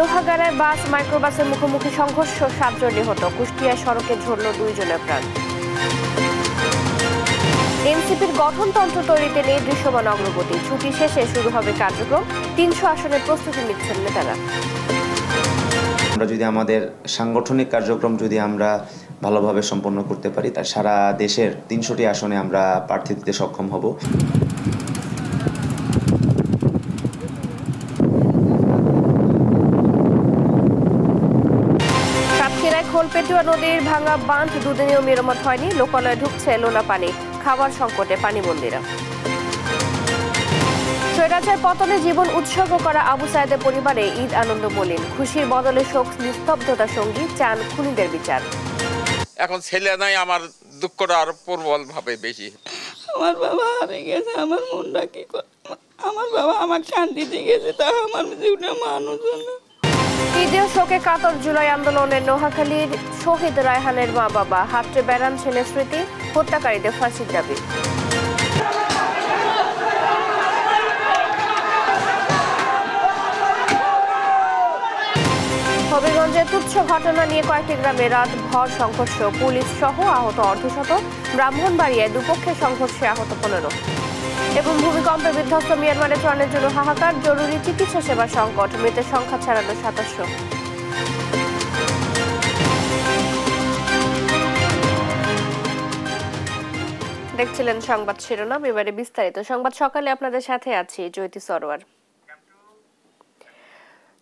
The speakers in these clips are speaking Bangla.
লোহাগাড়ায় বাস মাইক্রোবাসের মুখোমুখি সংঘর্ষ, 7 জন নিহত। কুষ্টিয়ায় সড়কে ঝরল 2 জনের প্রাণ। এনসিপির গঠনতন্ত্র তৈরিতে নেই দৃশ্যমান অগ্রগতি। ছুটি শেষে শুরু হবে কার্যক্রম। 300 আসনের প্রস্তুতি নিচ্ছেন নেতারা। আমরা যদি আমাদের সাংগঠনিক কার্যক্রম আমরা ভালোভাবে সম্পন্ন করতে পারি, তা সারা দেশের 300টি আসনে আমরা প্রার্থী দিতে সক্ষম হব। সাতক্ষীরায় খোলপেটুয়া নদীর ভাঙা বাঁধ দুদিনেও মেরামত হয়নি। লোকালয়ে ঢুকছে লোনা পানি। খাবার সংকটে পানিবন্দীরা। স্বৈরাচার পতনে জীবন উৎসর্গ করা আবু সায়েদের পরিবারে ঈদ আনন্দ মলিন। খুশির বদলে শোক, নিস্তব্ধতার সঙ্গী চান খুনিদের বিচার। এখন ছেলে নাই, আমার দুঃখটা আরো প্রবল ভাবে বেশি। আমার বাবা হারিয়ে গেছে, আমার মনটা কি করে। আমার বাবা আমার শান্তিতে গেছে, তা আমার জীবনে মানুষ না। ঈদের শোকে কাতর জুলাই আন্দোলনের নোয়াখালীর শহীদ রায়হানের মা বাবা। হাতড়ে বেড়ান ছেলে স্মৃতি, হত্যাকারীদের ফাঁসির দাবি। হবিগঞ্জে তুচ্ছ ঘটনা নিয়ে কয়েকটি গ্রামে রাত ভর সংঘর্ষ। পুলিশ সহ আহত অর্ধশত। ব্রাহ্মণবাড়িয়ায় দুপক্ষের সংঘর্ষে আহত 15। এবং ভূমিকম্পে বিধ্বস্ত মিয়ানমারে ত্রাণের জন্য হাহাকার। জরুরি চিকিৎসা সেবা সংকট। মৃতের সংখ্যা ছাড়ালো 2700। দেখছিলেন সংবাদ শিরোনাম, এবারে বিস্তারিত সংবাদ। সকালে আপনাদের সাথে আছি জ্যোতি সরোয়ার।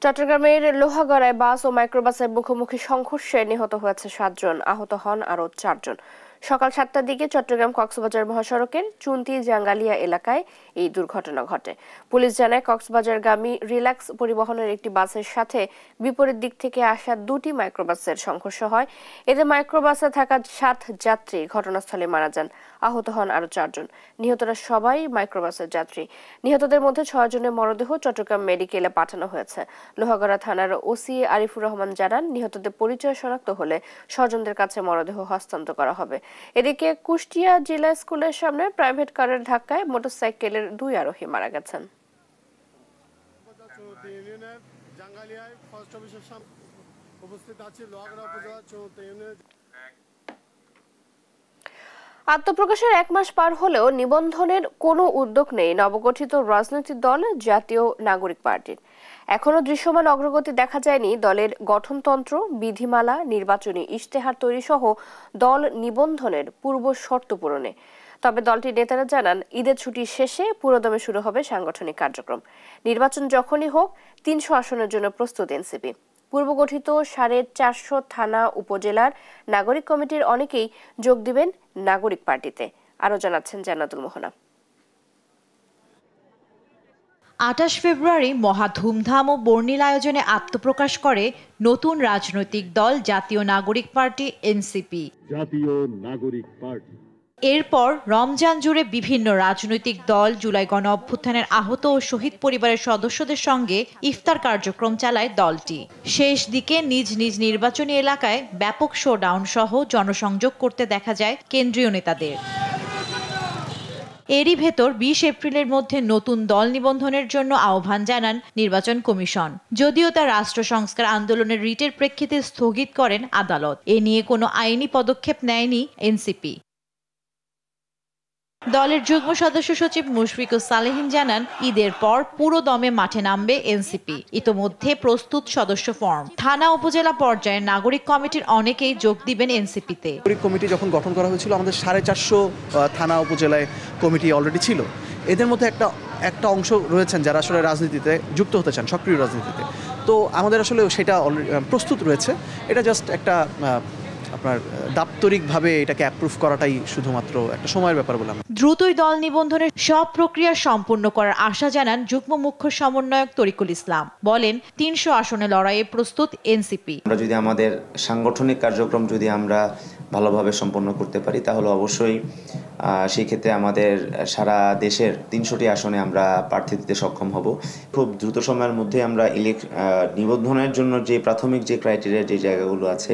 চট্টগ্রামের লোহাগড়ায় বাস ও মাইক্রোবাসের মুখোমুখি সংঘর্ষে নিহত হয়েছে 7 জন, আহত হন আরও 4 জন। সকাল 7টার দিকে চট্টগ্রাম কক্সবাজার মহাসড়কের চুন্তি জাঙ্গালিয়া এলাকায় এই দুর্ঘটনা ঘটে। পুলিশ জানায়, কক্সবাজারগামী রিল্যাক্স পরিবহনের একটি বাসের সাথে বিপরীত দিক থেকে আসা 2টি মাইক্রোবাসের সংঘর্ষ হয়। এতে মাইক্রোবাসে থাকা 7 যাত্রী ঘটনাস্থলে মারা যান, আহত হন আরও 4 জন। নিহতরা সবাই মাইক্রোবাসের যাত্রী। নিহতদের মধ্যে 6 জনের মরদেহ চট্টগ্রাম মেডিকেলে পাঠানো হয়েছে। লোহাগড়া থানার ওসি আরিফুর রহমান জানান, নিহতদের পরিচয় শনাক্ত হলে স্বজনদের কাছে মরদেহ হস্তান্তর করা হবে। এদিকে কুষ্টিয়া জেলা স্কুলের সামনে প্রাইভেট কারের ধাক্কায় মোটরসাইকেলের 2 আরোহী মারা গেছেন। আত্মপ্রকাশের 1 মাস পার হলেও নিবন্ধনের কোনো উদ্যোগ নেই নবগঠিত রাজনৈতিক দল জাতীয় নাগরিক পার্টির। এখনো দৃশ্যমান অগ্রগতি দেখা যায়নি দলের গঠনতন্ত্র, বিধিমালা, নির্বাচনী ইশতেহার তৈরি সহ দল নিবন্ধনের পূর্ব শর্ত পূরণে। তবে দলটির নেতারা জানান, ঈদের ছুটি শেষে পুরোদমে শুরু হবে সাংগঠনিক কার্যক্রম। নির্বাচন যখনই হোক 300 আসনের জন্য প্রস্তুত এনসিপি। পূর্বগঠিত 450 থানা উপজেলার নাগরিক কমিটির অনেকেই যোগ দিবেন নাগরিক পার্টিতে। আরো জানাচ্ছেন জান্নাতুল মোহনা। 28 ফেব্রুয়ারি মহা ধুমধাম ও বর্ণিল আয়োজনে আত্মপ্রকাশ করে নতুন রাজনৈতিক দল জাতীয় নাগরিক পার্টি এনসিপি। এরপর রমজান জুড়ে বিভিন্ন রাজনৈতিক দল জুলাই গণ অভ্যুত্থানের আহত ও শহীদ পরিবারের সদস্যদের সঙ্গে ইফতার কার্যক্রম চালায় দলটি। শেষ দিকে নিজ নিজ নির্বাচনী এলাকায় ব্যাপক শোডাউন সহ জনসংযোগ করতে দেখা যায় কেন্দ্রীয় নেতাদের। এরই ভেতর 20 এপ্রিলের মধ্যে নতুন দল নিবন্ধনের জন্য আহ্বান জানান নির্বাচন কমিশন। যদিও তা রাষ্ট্র সংস্কার আন্দোলনের রিটের প্রেক্ষিতে স্থগিত করেন আদালত। এ নিয়ে কোনো আইনি পদক্ষেপ নেয়নি এনসিপি। দলের যুগ্ম সদস্য সচিব মুশফিকুর সালেহিন জানান, ঈদের পর পুরো দমে মাঠে নামবে এনসিপি। ইতোমধ্যে প্রস্তুত সদস্য ফর্ম। থানা উপজেলা পর্যায়ে নাগরিক কমিটির অনেকেই যোগ দিবেন এনসিপিতে। নাগরিক কমিটি যখন গঠন করা হয়েছিল, আমাদের 450 থানা উপজেলায় কমিটি অলরেডি ছিল। এদের মধ্যে একটা অংশ রয়েছেন যারা আসলে রাজনীতিতে যুক্ত হতে চান, সক্রিয় রাজনীতিতে। তো আমাদের আসলে সেটা প্রস্তুত রয়েছে। এটা জাস্ট একটা আপনার দাপ্তরিকভাবে এটাকে অ্যাপ্রুভ করাটাই শুধুমাত্র একটা সময়ের ব্যাপার বলে। দ্রুতই দল নিবন্ধনের সব প্রক্রিয়া সম্পূর্ণ করার আশা জানান যুগ্ম মুখ্য সমন্বয়ক তরিকুল ইসলাম। বলেন, 300 আসনে লড়াইয়ে প্রস্তুত এনসিপি। আমরা যদি আমাদের সাংগঠনিক কার্যক্রম আমরা ভালোভাবে সম্পন্ন করতে পারি তাহলে অবশ্যই সেই ক্ষেত্রে আমাদের সারা দেশের ৩০০টি আসনে আমরা প্রার্থী দিতে সক্ষম হব। খুব দ্রুত সময়ের মধ্যে আমরা নিবন্ধনের জন্য যে প্রাথমিক যে ক্রাইটেরিয়া যে জায়গাগুলো আছে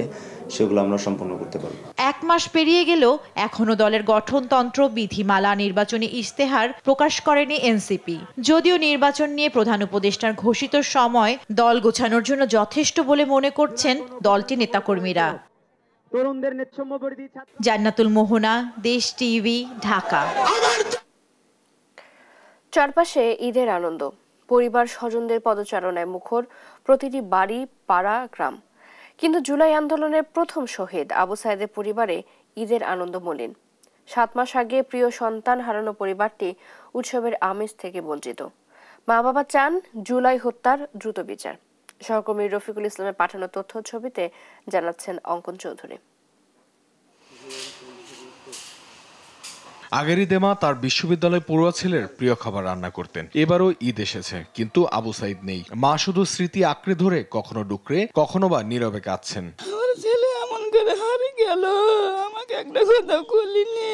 সেগুলো আমরা সম্পন্ন করতে পারব। ১ মাস পেরিয়ে গেলেও এখনো দলের গঠনতন্ত্র, বিধিমালা, নির্বাচনী ইশতেহার প্রকাশ করেনি এনসিপি। যদিও নির্বাচন নিয়ে প্রধান উপদেষ্টার ঘোষিত সময় দল গোছানোর জন্য যথেষ্ট বলে মনে করছেন দলটির নেতাকর্মীরা। জান্নাতুল মোহনা, দেশ টিভি, ঢাকা। চারপাশে ঈদের আনন্দ, পরিবার স্বজনদের পদচারণায় মুখর প্রতিটি বাড়ি, পাড়া, গ্রাম। কিন্তু জুলাই আন্দোলনের প্রথম শহীদ আবু সাইদের পরিবারে ঈদের আনন্দ মলিন। 7 মাস আগে প্রিয় সন্তান হারানো পরিবারটি উৎসবের আমেজ থেকে বঞ্চিত। মা বাবা চান জুলাই হত্যার দ্রুত বিচার। সহকর্মী রফিকুল ইসলামের পাঠানো তথ্য ছবিতে জানাচ্ছেন অঙ্কন চৌধুরী। আগের ঈদে মা তার বিশ্ববিদ্যালয় পড়ুয়া ছেলের প্রিয় খাবার রান্না করতেন। এবারও ঈদ এসেছে, কিন্তু আবু সাইদ নেই। মা শুধু স্মৃতি আঁকড়ে ধরে কখনো ডুকরে, কখনো বা নীরবে কাঁদছেন। আমার ছেলে এমন করে হারিয়ে গেল, আমাকে একটা কথা করলি না,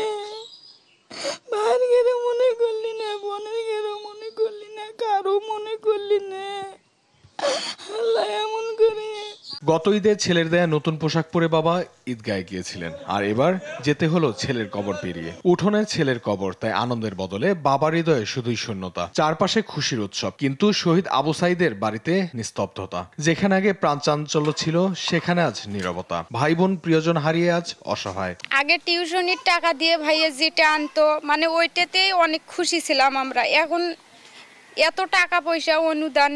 ভাইয়ের গেলে মনে করলি না, বোনের গেলে মনে করলি না, কারো মনে করলি না, আল্লাহ এমন করে। গত ঈদে ছেলের দেয়া নতুন পোশাক পরে বাবা ঈদগাহে গিয়েছিলেন, আর এবার যেতে হলো ছেলের কবর পেরিয়ে। উঠোনে ছেলের কবর, তাই আনন্দের বদলে বাবার হৃদয়ে শুধুই শূন্যতা। চারপাশে খুশির উৎসব, কিন্তু শহীদ আবু সাইদের বাড়িতে নিস্তব্ধতা। যেখানে আগে প্রাণচাঞ্চল্য ছিল, সেখানে আজ নীরবতা। ভাই বোন প্রিয়জন হারিয়ে আজ অসহায়। আগে টিউশনির টাকা দিয়ে ভাইয়া যেটা আনতো, মানে ওইটাতেই অনেক খুশি ছিলাম আমরা। এখন এত টাকা পয়সা অনুদান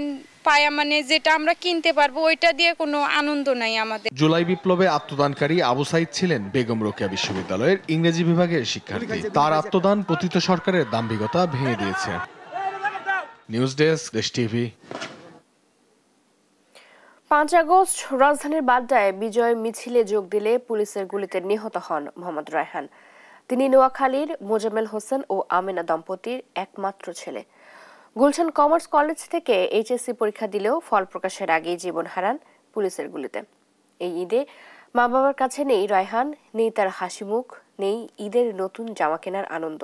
পায়া, মানে যেটা আমরা কিনতে পারবো, ওইটা দিয়ে কোনো আনন্দ নাই আমাদের। জুলাই বিপ্লবে আত্মদানকারী আবু সাইদ ছিলেন বেগম রোকেয়া বিশ্ববিদ্যালয়ের ইংরেজি বিভাগের শিক্ষার্থী। তার আত্মদান প্রতীত সরকারের দাম্ভিকতা ভেঙে দিয়েছে। নিউজ ডেস্ক, দেশ টিভি। 5 আগস্ট রাজধানীর বাড্ডায় বিজয় মিছিলে যোগ দিলে পুলিশের গুলিতে নিহত হন মোহাম্মদ রায়হান। তিনি নোয়াখালীর মোজাম্মেল হোসেন ও আমেনা দম্পতির একমাত্র ছেলে। গুলশান কমার্স কলেজ থেকে এইচএসসি পরীক্ষা দিলেও ফল প্রকাশের আগেই জীবন হারান পুলিশের গুলিতে। এই ঈদে মা বাবার কাছে নেই রায়হান, নেই তার হাসি মুখ, নেই ঈদের নতুন জামা কেনার আনন্দ।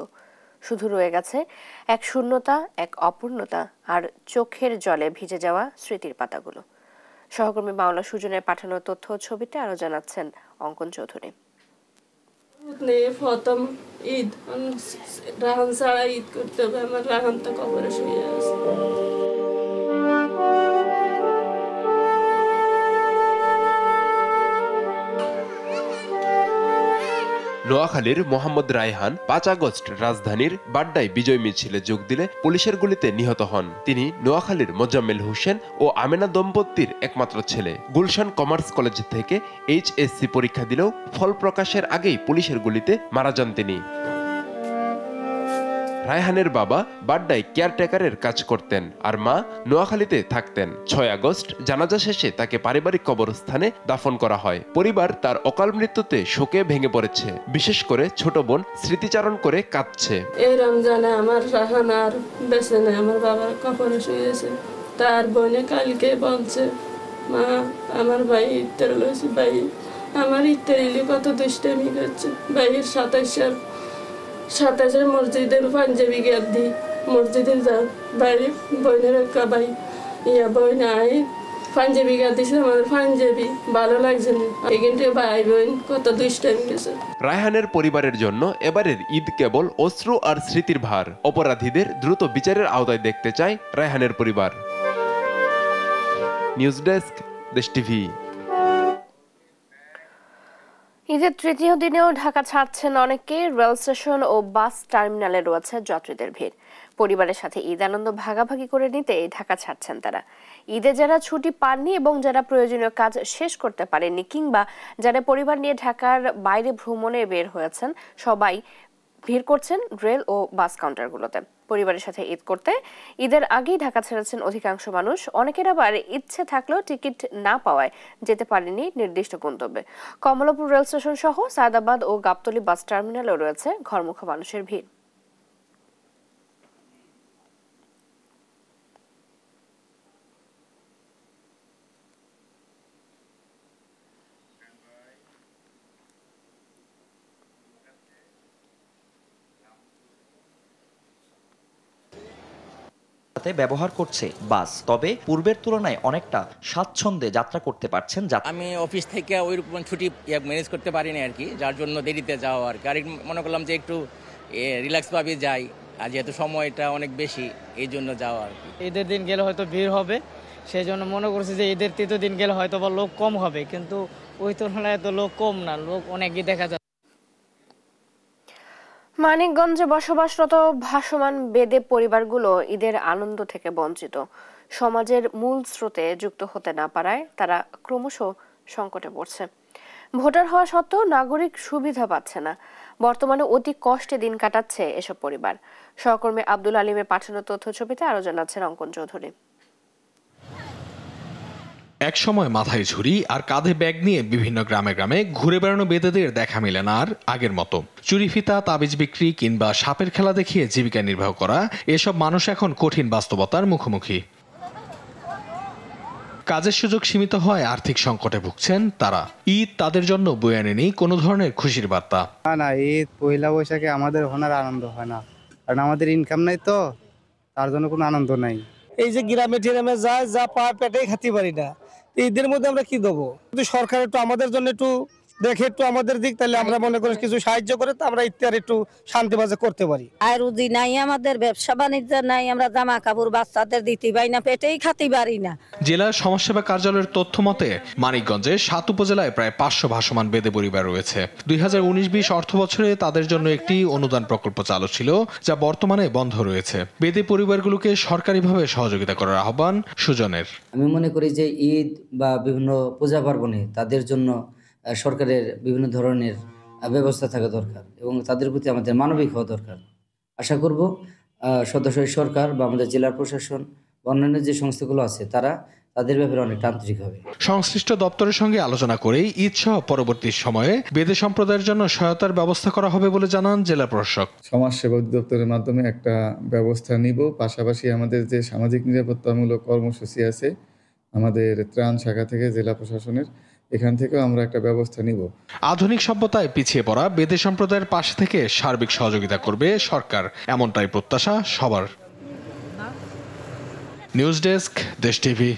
শুধু রয়ে গেছে এক শূন্যতা, এক অপূর্ণতা আর চোখের জলে ভিজে যাওয়া স্মৃতির পাতাগুলো। সহকর্মী মাওলা সুজনের পাঠানো তথ্য ছবিতে আরো জানাচ্ছেন অঙ্কন চৌধুরী। প্রথম ঈদ, রাহান ছাড়া ঈদ করতে হবে, আমার রাহান তো কবরে শুয়ে আছে। নোয়াখালীর মোহাম্মদ রায়হান 5 আগস্ট রাজধানীর বাড্ডায় বিজয় মিছিলে যোগ দিলে পুলিশের গুলিতে নিহত হন। তিনি নোয়াখালীর মোজাম্মেল হোসেন ও আমেনা দম্পতির একমাত্র ছেলে। গুলশান কমার্স কলেজ থেকে এইচএসসি পরীক্ষা দিলেও ফল প্রকাশের আগেই পুলিশের গুলিতে মারা যান তিনি। রায়হানের বাবা বাড্ডায় কেয়ারটেকারের কাজ করতেন, আর মা নোয়াখালীতে থাকতেন। 6 আগস্ট জানাজা শেষে তাকে পারিবারিক কবরস্থানে দাফন করা হয়। পরিবার তার অকাল মৃত্যুতে শোকে ভেঙে পড়েছে। বিশেষ করে ছোট বোন স্মৃতিচারণ করে কাঁদছে। এই রমজানে আমার রাহান আর বেঁচে নেই, আমার বাবার কবরে শুয়েছে। তার বোনে কালকে বলছে, মা আমার ভাই ইত্তের লইছে, ভাই আমার ইত্তের ইলি কত দুষ্টামি করছে। ভাইয়ের 27 মসজিদের পাঞ্জাবি গেট দি মসজিদে যা বাইরে বইনের একটা ভাই বই নাই পাঞ্জাবি গেট দিছে, আমার পাঞ্জাবি ভালো লাগছে না। কিন্তু ভাই বোন কত দুষ্টামি গেছে। রায়হানের পরিবারের জন্য এবারের ঈদ কেবল অশ্রু আর স্মৃতির ভার। অপরাধীদের দ্রুত বিচারের আওতায় দেখতে চায় রায়হানের পরিবার। নিউজ ডেস্ক, দেশ টিভি। ঈদের তৃতীয় দিনেও ঢাকা ছাড়ছেন অনেকে। রেল স্টেশন ও বাস টার্মিনালে রয়েছে যাত্রীদের ভিড়। পরিবারের সাথে ঈদ আনন্দ ভাগাভাগি করে নিতে ঢাকা ছাড়ছেন তারা। ঈদে যারা ছুটি পাননি এবং যারা প্রয়োজনীয় কাজ শেষ করতে পারেননি, কিংবা যারা পরিবার নিয়ে ঢাকার বাইরে ভ্রমণে বের হয়েছেন, সবাই ভিড় করছেন রেল ও বাস কাউন্টারগুলোতে। পরিবারের সাথে ঈদ করতে ঈদের আগেই ঢাকা ছেড়েছেন অধিকাংশ মানুষ। অনেকের আবার ইচ্ছে থাকলেও টিকিট না পাওয়ায় যেতে পারেনি নির্দিষ্ট গন্তব্যে। কমলাপুর রেল স্টেশন সহ সায়দাবাদ ও গাবতলী বাস টার্মিনালেও রয়েছে ঘরমুখো মানুষের ভিড়। ব্যবহার করছে বাস, তবে পূর্বের তুলনায় অনেকটা স্বাচ্ছন্দ্যে যাত্রা করতে পারছেন। আমি অফিস থেকে ওইরকম ছুটি ম্যানেজ করতে পারিনি আর কি, যার জন্য দেরিতে যাওয়া আর কি। আর মনে করলাম যে একটু রিল্যাক্স ভাবে যাই, আর যেহেতু সময়টা অনেক বেশি এই জন্য যাওয়া আর কি। ঈদের দিন গেলে হয়তো ভিড় হবে, সেই জন্য মনে করছি যে ঈদের তৃতীয় দিন গেলে হয়তো বা লোক কম হবে, কিন্তু ওই তুলনায় তো লোক কম না, লোক অনেকই দেখা যায়। মানিকগঞ্জে বসবাসরত ভাসমান বেদে পরিবারগুলো ঈদের আনন্দ থেকে বঞ্চিত। সমাজের মূল স্রোতে যুক্ত হতে না পারায় তারা ক্রমশ সংকটে পড়ছে। ভোটার হওয়া সত্ত্বেও নাগরিক সুবিধা পাচ্ছে না। বর্তমানে অতি কষ্টে দিন কাটাচ্ছে এসব পরিবার। সহকর্মী আব্দুল আলিমের পাঠানো তথ্যছবিতে আরো জানাচ্ছেন অঙ্কন চৌধুরী। এক সময় মাথায় ঝুড়ি আর কাঁধে ব্যাগ নিয়ে বিভিন্ন গ্রামে গ্রামে ঘুরে বেড়ানো বেদেদের দেখা মিলে না আর আগের মতো। চুরি ফিতা, তাবিজ বিক্রি কিংবা সাপের খেলা দেখিয়ে জীবিকা নির্বাহ করা এসব মানুষ এখন কঠিন বাস্তবতার মুখোমুখি। কাজের সুযোগ সীমিত হয়, আর্থিক সংকটে ভুগছেন তারা। ঈদ তাদের জন্য বয়ে আনেনি কোনো ধরনের খুশির বার্তা। না, ঈদ পয়লা বৈশাখে আমাদের হোনার আনন্দ হয় না, কারণ আমাদের ইনকাম নাই, তো তার জন্য কোনো আনন্দ নাই। এই যে গ্রামে টিরামে যায়, যা পাওয়া পেটেই খাতে পারি না, ঈদের মধ্যে আমরা কি দেবো? কিন্তু সরকার একটু আমাদের জন্য একটু দেখে, একটু আমাদের দিক, তাহলে আমরা মনে করি কিছু সাহায্য করে তো আমরা ইত্যাদি একটু শান্তি বাজে করতে পারি। আর রুজি নাই, আমাদের ব্যবসা বাণিজ্য নাই, আমরা জামা কাপড় বাচ্চাদের দিতে পারি না, পেটেই খাতে পারি না। জেলার সমাজসেবা কার্যালয়ের তথ্য মতে মানিকগঞ্জে ৭ উপজেলায় প্রায় ৫০০ ভাসমান বেদে পরিবার রয়েছে। ২০১৯-২০ অর্থ বছরে তাদের জন্য একটি অনুদান প্রকল্প চালু ছিল, যা বর্তমানে বন্ধ রয়েছে। বেদে পরিবারগুলোকে সরকারিভাবে সহযোগিতা করার আহ্বান সুজনের। আমি মনে করি যে ঈদ বা বিভিন্ন পূজা পার্বণে তাদের জন্য সরকারের বিভিন্ন ধরনের ব্যবস্থা থাকা দরকার এবং তাদের প্রতি আমাদের মানবিক হওয়া দরকার। আশা করব সদস্য সরকার বা আমাদের জেলার প্রশাসন বা অন্যান্য যে সংস্থাগুলো আছে তারা তাদের ব্যাপারে অনেক তান্ত্রিক হবে। সংশ্লিষ্ট দপ্তরের সঙ্গে আলোচনা করেই ঈদ সহ পরবর্তী সময়ে বেদে সম্প্রদায়ের জন্য সহায়তার ব্যবস্থা করা হবে বলে জানান জেলা প্রশাসক। সমাজসেবা অধিদপ্তরের মাধ্যমে একটা ব্যবস্থা নিব। পাশাপাশি আমাদের যে সামাজিক নিরাপত্তামূলক কর্মসূচি আছে আমাদের ত্রাণ শাখা থেকে, জেলা প্রশাসনের, এখান থেকেও আমরা একটা ব্যবস্থা নিব। আধুনিক সভ্যতায় পিছিয়ে পড়া বেদে সম্প্রদায়ের পাশে থেকে সার্বিক সহযোগিতা করবে সরকার, এমনটাই প্রত্যাশা সবার। নিউজ ডেস্ক, দেশ টিভি।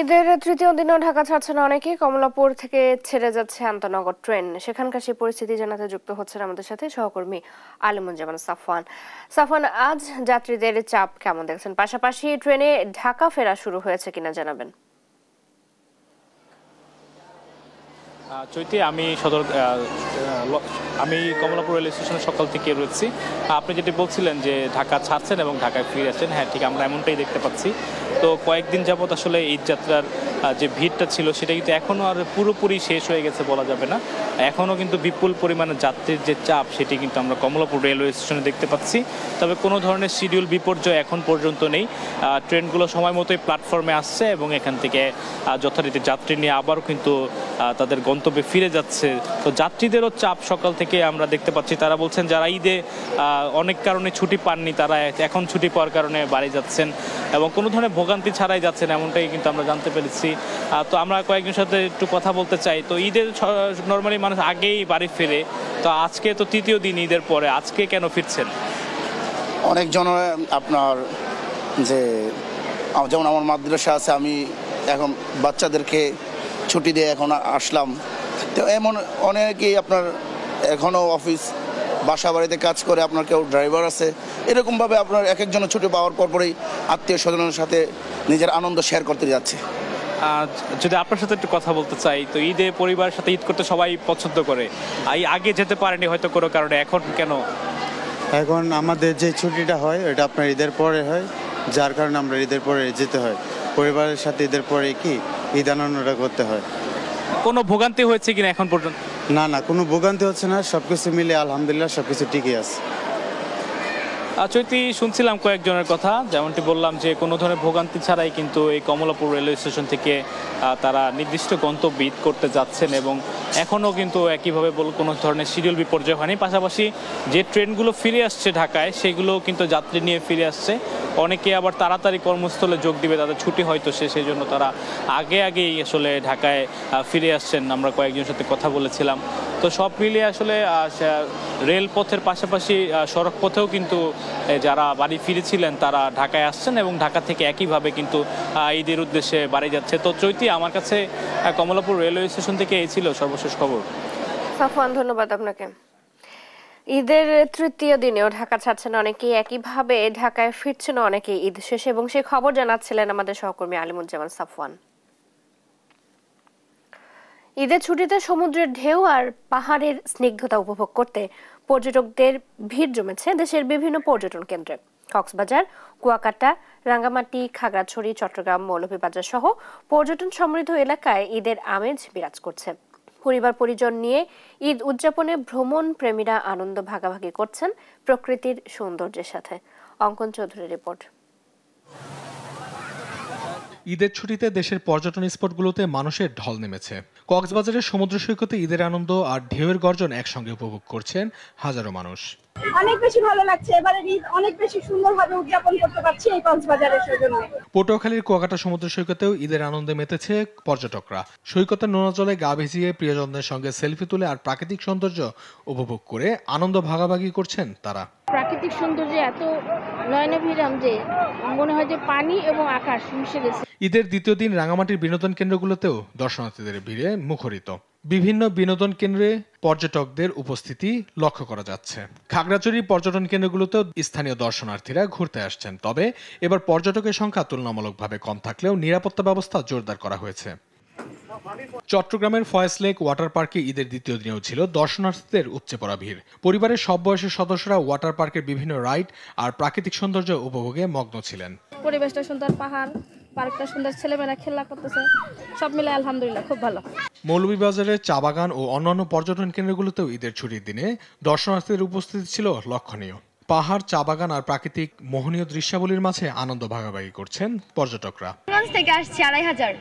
ঈদের তৃতীয় দিনেও ঢাকা ছাড়ছে না অনেকে। কমলাপুর থেকে ছেড়ে যাচ্ছে আন্তনগর ট্রেন। সেখানকার সেই পরিস্থিতি জানাতে যুক্ত হচ্ছেন আমাদের সাথে সহকর্মী আলিমুজ্জামান সাফওয়ান। সাফওয়ান, আজ যাত্রীদের চাপ কেমন দেখছেন? পাশাপাশি ট্রেনে ঢাকা ফেরা শুরু হয়েছে কিনা জানাবেন। চৈতি, আমি কমলাপুর রেল স্টেশনে সকাল থেকে রয়েছি। আপনি যেটি বলছিলেন যে ঢাকা ছাড়ছেন এবং ঢাকায় ফিরে আসছেন, হ্যাঁ ঠিক আমরা এমনটাই দেখতে পাচ্ছি। তো কয়েকদিন যাবত আসলে ঈদ যাত্রার যে ভিড়টা ছিল সেটা কিন্তু এখনও আর পুরোপুরি শেষ হয়ে গেছে বলা যাবে না। এখনও কিন্তু বিপুল পরিমাণে যাত্রীর যে চাপ সেটি কিন্তু আমরা কমলাপুর রেলওয়ে স্টেশনে দেখতে পাচ্ছি। তবে কোনো ধরনের শিডিউল বিপর্যয় এখন পর্যন্ত নেই। ট্রেনগুলো সময় মতোই প্ল্যাটফর্মে আসছে এবং এখান থেকে যথারীতি যাত্রী নিয়ে আবারও কিন্তু তাদের গন্তব্যে ফিরে যাচ্ছে। তো যাত্রীদেরও চাপ সকাল থেকে আমরা দেখতে পাচ্ছি। তারা বলছেন যারা ঈদে অনেক কারণে ছুটি পাননি তারা এখন ছুটি পাওয়ার কারণে বাড়ি যাচ্ছেন এবং কোনো ধরনের ভোগান্তি ছাড়াই যাচ্ছেন, এমনটাই কিন্তু আমরা জানতে পেরেছি। তো আমরা কয়েকজনের সাথে একটু কথা বলতে চাই। তো ঈদের নর্মালি মানুষ আগেই বাড়ি ফেরে, তো আজকে তো তৃতীয় দিন ঈদের পরে, আজকে কেন ফিরছেন? অনেকজন আপনার যে যেমন আমার মাদ্রাসা আছে, আমি এখন বাচ্চাদেরকে ছুটি দিয়ে এখন আসলাম। তো এমন অনেকেই আপনার এখনও অফিস বাসা বাড়িতে কাজ করে, আপনার কেউ ড্রাইভার আছে, এরকমভাবে আপনার এক একজনের ছুটি পাওয়ার পরপরই আত্মীয় স্বজনের সাথে নিজের আনন্দ শেয়ার করতে যাচ্ছে। যদি আপনার সাথে একটু কথা বলতে চাই, তো ঈদে পরিবারের সাথে ঈদ করতে সবাই পছন্দ করে, আগে যেতে পারেনি হয়তো কোনো কারণে, এখন কেন? এখন আমাদের যে ছুটিটা হয় ওটা আপনার ঈদের পরে হয়, যার কারণে আমরা ঈদের পরে যেতে হয়। পরিবারের সাথে ঈদের পরে কি ঈদ আনন্দটা করতে হয়। কোনো ভোগান্তি হয়েছে কিনা এখন পর্যন্ত? না, কোনো ভোগান্তি হচ্ছে না, সবকিছু মিলে আলহামদুলিল্লাহ সবকিছু ঠিকই আছে। চৈতি, শুনছিলাম কয়েকজনের কথা, যেমনটি বললাম যে কোনো ধরনের ভোগান্তি ছাড়াই কিন্তু এই কমলাপুর রেলওয়ে স্টেশন থেকে তারা নির্দিষ্ট গন্তব্যে ঈদ করতে যাচ্ছেন এবং এখনও কিন্তু একইভাবে কোনো ধরনের শিডিউল বিপর্যয় হয়নি। পাশাপাশি যে ট্রেনগুলো ফিরে আসছে ঢাকায় সেগুলো কিন্তু যাত্রী নিয়ে ফিরে আসছে। অনেকে আবার তাড়াতাড়ি কর্মস্থলে যোগ দিবে, তাদের ছুটি হয়তো সেই জন্য তারা আগেই আসলে ঢাকায় ফিরে আসছেন। আমরা কয়েকজনের সাথে কথা বলেছিলাম। তো সব মিলিয়ে আসলে রেলপথের পাশাপাশি সড়ক পথেও কিন্তু যারা বাড়ি ফিরেছিলেন তারা ঢাকায় আসছেন এবং ঢাকা থেকে একইভাবে কিন্তু ঈদের উদ্দেশ্যে বাড়ি যাচ্ছে। তো চৈতি, আমার কাছে কমলাপুর রেলওয়ে স্টেশন থেকে এই ছিল সর্বশেষ খবর। সাফওয়ান, ধন্যবাদ আপনাকে। ঈদের তৃতীয় দিনেও ঢাকা ছাড়ছেন অনেকেই, একইভাবে ঢাকায় ফিরছেন অনেকেই ঈদ শেষে, এবং সেই খবর জানাচ্ছিলেন আমাদের সহকর্মী আলিমুজ্জামান সাফওয়ান। ঈদের ছুটিতে সমুদ্রের ঢেউ আর পাহাড়ের স্নিগ্ধতা উপভোগ করতে পর্যটকদের ভিড় জমেছে দেশের বিভিন্ন পর্যটন কেন্দ্রে। কক্সবাজার, কুয়াকাটা, রাঙ্গামাটি, খাগড়াছড়ি, চট্টগ্রাম, মৌলভীবাজার সহ পর্যটন সমৃদ্ধ এলাকায় ঈদের আমেজ বিরাজ করছে। পরিবার পরিজন নিয়ে ঈদ উদযাপনে ভ্রমণ প্রেমীরা আনন্দ ভাগাভাগি করছেন প্রকৃতির সৌন্দর্যের সাথে। অঙ্কন চৌধুরীর রিপোর্ট। ঈদের ছুটিতে দেশের পর্যটন স্পটগুলোতে মানুষের ঢল নেমেছে। কক্সবাজারের সমুদ্র সৈকতে ঈদের আনন্দ আর ঢেউয়ের গর্জন একসঙ্গে উপভোগ করছেন হাজারো মানুষ। অনেক বেশি ভালো লাগছে, এবারে ঈদ অনেক বেশি সুন্দরভাবে উদযাপন করতে পারছি এই কক্সবাজারের সৌজন্যে। পটুয়াখালীর কুয়াকাটা সমুদ্র সৈকতেও ঈদের আনন্দে মেতেছে পর্যটকরা। সৈকতের নোনা জলে গা ভিজিয়ে প্রিয়জনদের সঙ্গে সেলফি তুলে আর প্রাকৃতিক সৌন্দর্য উপভোগ করে আনন্দ ভাগাভাগি করছেন তারা। প্রাকৃতিক সৌন্দর্যে এত নয়নাভিরাম যে মনে হয় যে পানি এবং আকাশ মিশে গেছে। ঈদের দ্বিতীয় দিন রাঙামাটির বিনোদন কেন্দ্রগুলোতেও দর্শনার্থীদের ভিড়ে মুখরিত। বিভিন্ন বিনোদন কেন্দ্রে পর্যটকদের উপস্থিতি লক্ষ্য করা যাচ্ছে। খাগড়াছড়ির পর্যটন কেন্দ্রগুলোতেও স্থানীয় দর্শনার্থীরা ঘুরতে আসছেন। তবে এবার পর্যটকের সংখ্যা তুলনামূলকভাবে কম থাকলেও নিরাপত্তা ব্যবস্থা জোরদার করা হয়েছে। চট্টগ্রামের ফয়েজ লেক ওয়াটার পার্কে ঈদের দ্বিতীয় দিনেও ছিল দর্শনার্থীদের উপচে পড়া ভিড়। পরিবারের সব বয়সের সদস্যরা ওয়াটার পার্কের বিভিন্ন রাইড আর প্রাকৃতিক সৌন্দর্য উপভোগে মগ্ন ছিলেন। পরিবেশটা সুন্দর, পাহাড়, পার্কটা সুন্দর, ছেলেমেয়েরা খেলা করতেছে, সব মিলে আলহামদুলিল্লাহ খুব ভালো। মৌলভীবাজারের চা বাগান ও অন্যান্য পর্যটন কেন্দ্রগুলোতেও ঈদের ছুটির দিনে দর্শনার্থীদের উপস্থিতি ছিল লক্ষণীয়। পাহাড়, চা বাগান আর প্রাকৃতিক মোহনীয় দৃশ্যাবলীর মাঝে আনন্দ ভাগাভাগি করছেন পর্যটকরা। থেকে আসছি 2500,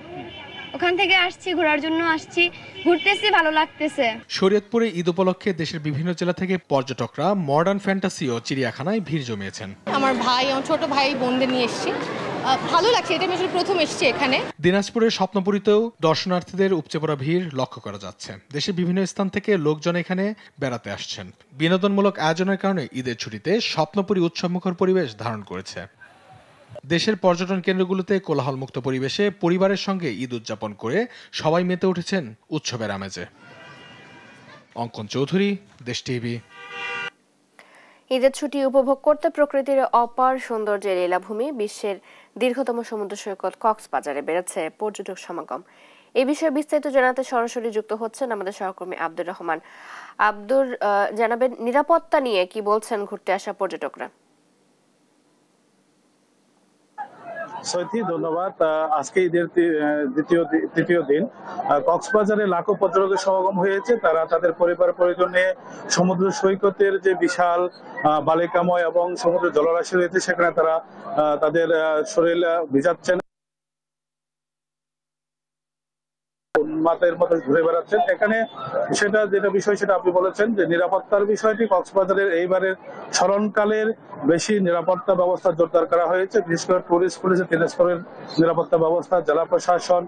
ওখান থেকে আসছি, ঘোরার জন্য আসছি, ঘুরতেছি, ভালো লাগতেছে। শরীয়তপুরে ঈদ উপলক্ষে দেশের বিভিন্ন জেলা থেকে পর্যটকরা মডার্ন ফ্যান্টাসি ও চিড়িয়াখানায় ভিড় জমিয়েছেন। আমার ছোট ভাই বোনদের নিয়ে এসেছি, ভালো লাগছে, এটা আমি আসলে প্রথম এসেছি এখানে। দিনাজপুরের স্বপ্নপুরীতেও দর্শনার্থীদের উপচে পড়া ভিড় লক্ষ্য করা যাচ্ছে। দেশের বিভিন্ন স্থান থেকে লোকজন এখানে বেড়াতে আসছেন। বিনোদনমূলক আয়োজনের কারণে ঈদের ছুটিতে স্বপ্নপুরী উৎসবমুখর পরিবেশ ধারণ করেছে। দেশের পর্যটন কেন্দ্রগুলোতে কোলাহলমুক্ত পরিবেশে পরিবারের সঙ্গে ঈদ উদযাপন করে সবাই মেতে উঠেছেন উৎসবের আমেজে। অঙ্কন চৌধুরী, দেশ টিভি। ঈদের ছুটি উপভোগ করতে প্রকৃতির অপার সৌন্দর্যের লীলাভূমি বিশ্বের দীর্ঘতম সমুদ্র সৈকত কক্সবাজারে বেড়েছে পর্যটক সমাগম। এই বিষয়ে বিস্তারিত জানাতে সরাসরি যুক্ত হচ্ছেন আমাদের সহকর্মী আব্দুর রহমান। আব্দুর, জানাবেন নিরাপত্তা নিয়ে কি বলছেন ঘুরতে আসা পর্যটকরা? সৈথি, ধন্যবাদ। আজকে ঈদের তৃতীয় দিন কক্সবাজারে লাখো পর্যটকের সমাগম হয়েছে। তারা তাদের পরিবার পরিজন নিয়ে সমুদ্র সৈকতের যে বিশাল বালিকাময় এবং সমুদ্র জলরাশি রয়েছে সেখানে তারা তাদের শরীর ভিজাচ্ছেন, মাতের মতো ঘুরে বেড়াচ্ছেন এখানে। যেটা বিষয় সেটা আপনি বলেছেন যে নিরাপত্তার বিষয়টি কক্সবাজারের এইবারের স্মরণকালের বেশি নিরাপত্তা ব্যবস্থা জোরদার করা হয়েছে। বিশেষ করে টুরিস্ট পুলিশের 3 স্তরের নিরাপত্তা ব্যবস্থা, জেলা প্রশাসন,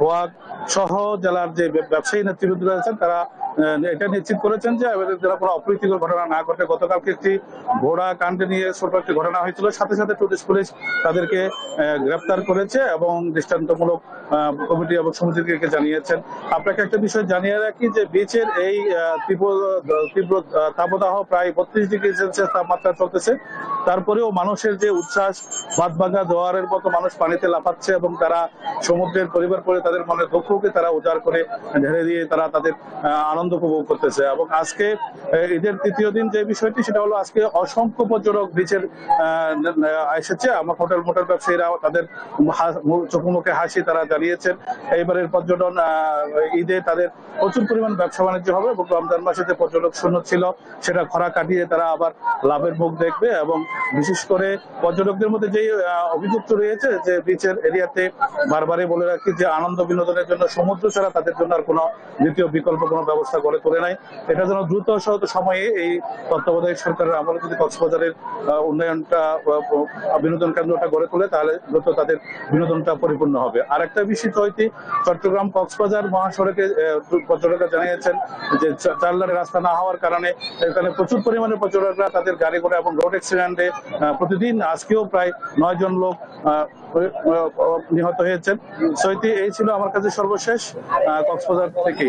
ওয়াগ সহ জেলার যে ব্যবসায়ী নেতৃবৃন্দ রয়েছেন তারা এটা নিশ্চিত করেছেন যে যারা কোনো অপ্রীতিকর ঘটনা না ঘটে। গতকালকে একটি ঘোড়া কাণ্ডে নিয়ে ছোট একটি ঘটনা হয়েছিল, সাথে সাথে টুরিস্ট পুলিশ তাদেরকে গ্রেপ্তার করেছে এবং দৃষ্টান্তমূলক কমিটি এবং সমিতিকে জানিয়েছেন। আপনাকে একটা বিষয় জানিয়ে রাখি যে বিচের এই তীব্র তাপদাহ প্রায় 32 ডিগ্রি সেলসিয়াস তাপমাত্রা চলতেছে। তারপরেও মানুষের যে উচ্ছ্বাস, বাঁধভাঙা জোয়ারের মতো মানুষ পানিতে লাফাচ্ছে এবং তারা সমুদ্রের পরিবার করে তাদের মনে দুঃখকে তারা উজাড় করে ঢেলে দিয়ে তারা তাদের আনন্দ উপভোগ করতেছে। এবং আজকে ঈদের তৃতীয় দিন যে বিষয়টি সেটা হলো আজকে অসংখ্য পর্যটক বিচের এসেছে। আমার হোটেল ব্যবসায়ীরা তাদের চোখে মুখে হাসি তারা জানিয়েছেন। এইবারের পর্যটন ঈদে তাদের প্রচুর পরিমাণ ব্যবসা বাণিজ্য হবে এবং রমজান মাসে যে পর্যটক শূন্য ছিল সেটা খরা কাটিয়ে তারা আবার লাভের মুখ দেখবে। এবং বিশেষ করে পর্যটকদের মধ্যে যে অভিযুক্ত রয়েছে যে বিচের এরিয়াতে বারবারই বলে রাখি যে আনন্দ বিনোদনের জন্য সমুদ্র ছাড়া তাদের জন্য আর কোনো দ্বিতীয় বিকল্প কোনো ব্যবস্থা ব্যবস্থা গড়ে তোলে নাই। এটা যেন দ্রুত সময়ে এই তত্ত্বাবধায়ক সরকারের আমলে যদি কক্সবাজারের উন্নয়নটা বিনোদন কেন্দ্রটা গড়ে তোলে তাহলে দ্রুত তাদের বিনোদনটা পরিপূর্ণ হবে। আর একটা বিষয় হইতে চট্টগ্রাম কক্সবাজার মহাসড়কে পর্যটকরা জানিয়েছেন যে 4 লেনের রাস্তা না হওয়ার কারণে এখানে প্রচুর পরিমাণে পর্যটকরা তাদের গাড়ি ঘোড়া এবং রোড অ্যাক্সিডেন্টে প্রতিদিন আজকেও প্রায় 9 জন লোক নিহত হয়েছেন। সৈতি এই ছিল আমার কাছে সর্বশেষ কক্সবাজার থেকে।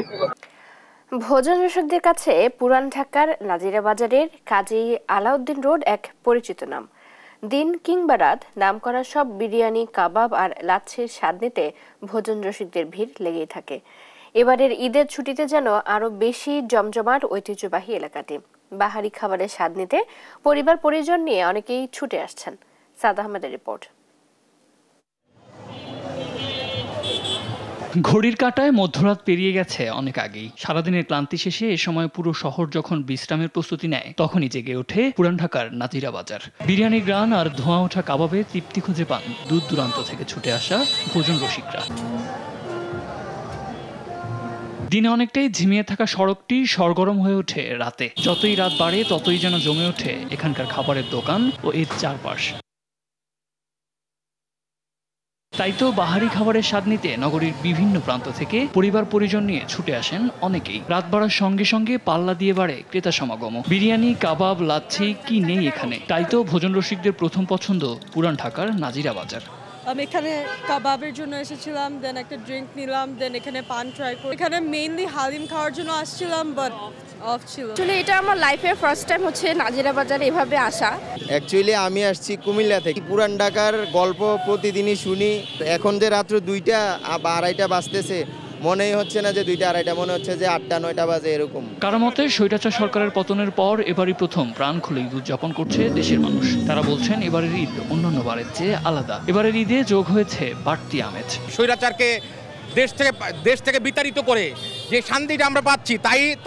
ভোজন রসিকদের কাছে পুরান ঢাকার নাজিরা বাজারের কাজী আলাউদ্দিন রোড এক পরিচিত নাম। দিন কিংবা রাত নামকরা সব বিরিয়ানি, কাবাব আর লাচ্ছির স্বাদ নিতে ভোজন রসিকদের ভিড় লেগেই থাকে। এবারের ঈদের ছুটিতে যেন আরো বেশি জমজমাট ঐতিহ্যবাহী এলাকাটি। বাহারি খাবারের স্বাদ নিতে পরিবার পরিজন নিয়ে অনেকেই ছুটে আসছেন। সাদ আহমেদের রিপোর্ট। ঘড়ির কাঁটায় মধ্যরাত পেরিয়ে গেছে অনেক আগেই। সারাদিনের ক্লান্তি শেষে এ সময় পুরো শহর যখন বিশ্রামের প্রস্তুতি নেয় তখনই জেগে ওঠে পুরান ঢাকার নাজিরা বাজার। বিরিয়ানি গ্রান আর ধোঁয়া ওঠা কাবাবে তৃপ্তি খুঁজে পান দূর দূরান্ত থেকে ছুটে আসা ভোজন রসিকরা। দিনে অনেকটাই ঝিমিয়ে থাকা সড়কটি সরগরম হয়ে ওঠে রাতে। যতই রাত বাড়ে ততই যেন জমে ওঠে এখানকার খাবারের দোকান ও এর চারপাশ। তাই তো বাহারি খাবারের স্বাদ নিতে নগরীর বিভিন্ন প্রান্ত থেকে পরিবার পরিজন নিয়ে ছুটে আসেন অনেকেই। রাত বাড়ার সঙ্গে সঙ্গে পাল্লা দিয়ে বাড়ে ক্রেতা সমাগম। বিরিয়ানি, কাবাব, লাচ্ছি কি নেই এখানে। তাই তো ভোজন রসিকদের প্রথম পছন্দ পুরান ঢাকার নাজিরা বাজার। আমি এখানে কাবাবের জন্য এসেছিলাম, দেন একটা ড্রিঙ্ক নিলাম, দেন এখানে পান ট্রাই করি। এখানে মেইনলি হালিম খাওয়ার জন্য আসছিলাম, বাট অফ ছিল। আসলে এটা আমার লাইফের ফার্স্ট টাইম হচ্ছে নাজিরা বাজারে এভাবে আসা। অ্যাকচুয়ালি আমি আসছি কুমিল্লা থেকে। পুরান ঢাকার গল্প প্রতিদিনই শুনি। এখন যে রাত্র 2টা বা 2:30 বাজতেছে, মনেই হচ্ছে না যে 2টা 2:30, মনে হচ্ছে যে 8টা 9টা বাজে এরকম। কারো মতে স্বৈরাচার সরকারের পতনের পর এবারই প্রথম প্রাণ খুলে ঈদ উদযাপন করছে দেশের মানুষ। তারা বলছেন এবারের ঈদ অন্যান্য বারের চেয়ে আলাদা। এবারের ঈদে যোগ হয়েছে বাড়তি আমেজ। স্বৈরাচারকে দেশ থেকে বিতাড়িত করে যে শান্তিটা আমরা পাচ্ছি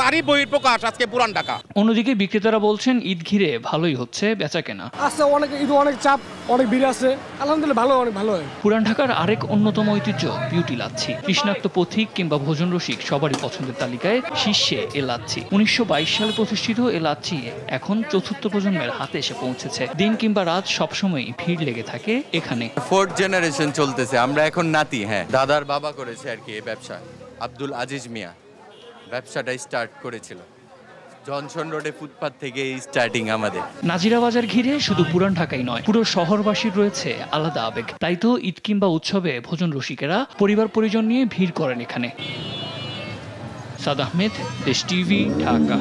তারই বহিঃপ্রকাশ আজকে পুরান ঢাকা। অন্যদিকে বিক্রেতারা বলছেন ঈদ ঘিরে ভালোই হচ্ছে বেচাকেনা। আচ্ছা, অনেক চাপ, অনেক ভিড় আছে, আলহামদুলিল্লাহ অনেক ভালো হয়। পুরান ঢাকার আরেক অন্যতম ঐতিহ্য বিউটি লাচ্ছি। তৃষ্ণাক্ত পথিক কিংবা ভোজন রসিক সবারই পছন্দের তালিকায় শীর্ষে এ লাচ্ছি। 1922 সালে প্রতিষ্ঠিত এ লাচ্ছি এখন চতুর্থ প্রজন্মের হাতে এসে পৌঁছেছে। দিন কিংবা রাত সবসময় ভিড় লেগে থাকে এখানে। 4th জেনারেশন চলতেছে, আমরা এখন নাতি। হ্যাঁ, দাদার বাবা করেছে আর কি এই ব্যবসা। আব্দুল আজিজ মিয়া ব্যবসাটা স্টার্ট করেছিল। জনসন রোডে ফুটপাত থেকে স্টার্টিং আমাদের। নাজিরা বাজার ঘিরে শুধু পুরান ঢাকাই নয়, পুরো শহরবাসীর রয়েছে আলাদা আবেগ। তাই তো ঈদ কিংবা উৎসবে ভোজন রসিকেরা পরিবার পরিজন নিয়ে ভিড় করেন এখানে। সাদ আহমেদ, দেশ টিভি, ঢাকা।